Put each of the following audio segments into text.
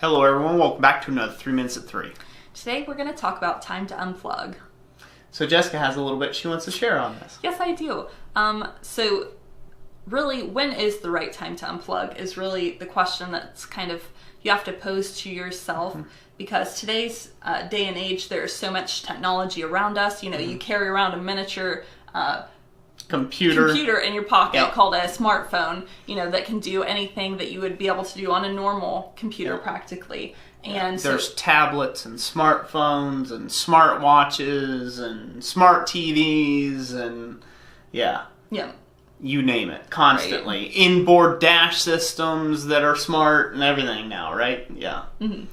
Hello everyone, welcome back to another 3 Minutes at 3. Today we're going to talk about time to unplug. So Jessica has a little bit she wants to share on this. Yes, I do. So really, when is the right time to unplug is really the question that's kind of you have to pose to yourself, because today's day and age, there's so much technology around us. You know, you carry around a miniature computer in your pocket called a smartphone, you know, that can do anything that you would be able to do on a normal computer practically. And there's tablets and smartphones and smartwatches and smart TVs and you name it, constantly. Right. Inboard dash systems that are smart and everything now, right? Yeah. Mm-hmm.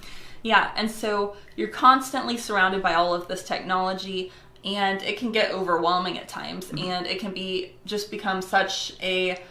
Yeah, and so you're constantly surrounded by all of this technology, and it can get overwhelming at times, and it can become such a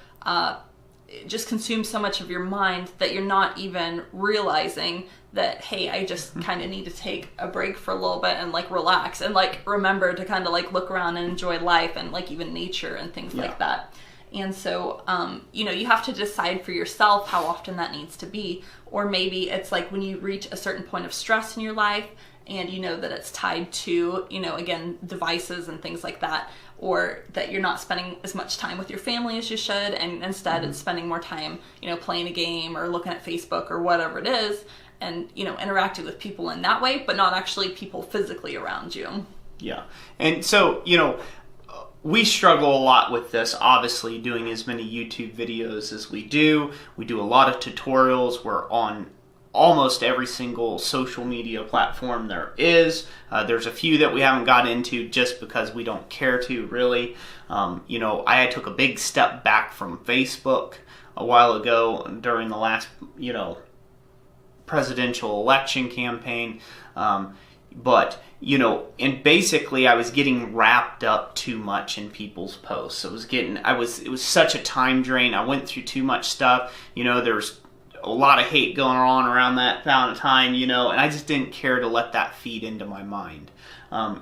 just consume so much of your mind that you're not even realizing that, hey, I just kind of need to take a break for a little bit and like relax and like remember to kind of like look around and enjoy life and like even nature and things like that. And so, you know, you have to decide for yourself how often that needs to be. Or maybe it's like when you reach a certain point of stress in your life and you know that it's tied to, you know, again, devices and things like that, or that you're not spending as much time with your family as you should, and instead it's spending more time, you know, playing a game or looking at Facebook or whatever it is, and, you know, interacting with people in that way, but not actually people physically around you. Yeah. And so, you know, we struggle a lot with this, obviously, doing as many YouTube videos as we do. We do a lot of tutorials. We're on almost every single social media platform there is. There's a few that we haven't got into just because we don't care to, really. You know, I took a big step back from Facebook a while ago during the last, you know, presidential election campaign. But, you know, and basically I was getting wrapped up too much in people's posts. It was such a time drain. I went through too much stuff. You know, there's a lot of hate going on around that amount of time, you know, and I just didn't care to let that feed into my mind,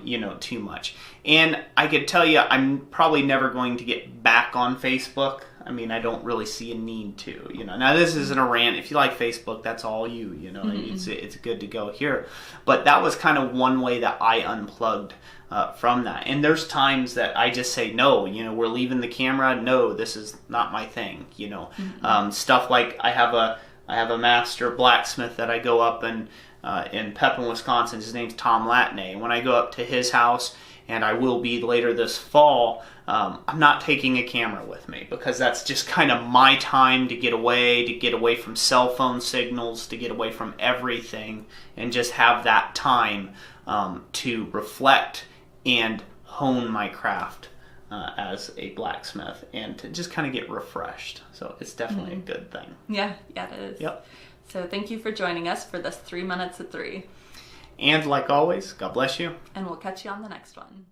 you know, too much. And I could tell you, I'm probably never going to get back on Facebook. I mean, I don't really see a need to, you know. Now, this isn't a rant. If you like Facebook, that's all you know. It's good to go here. But that was kind of one way that I unplugged from that. And there's times that I just say, no, you know, we're leaving the camera. No, this is not my thing, you know. Stuff like I have a master blacksmith that I go up in Pepin, Wisconsin. His name's Tom Latney. When I go up to his house, and I will be later this fall, I'm not taking a camera with me because that's just kind of my time to get away from cell phone signals, to get away from everything, and just have that time to reflect and hone my craft as a blacksmith and to just kind of get refreshed. So it's definitely a good thing. Yeah, it is. Yep. So thank you for joining us for this 3 Minutes at 3. And like always, God bless you. And we'll catch you on the next one.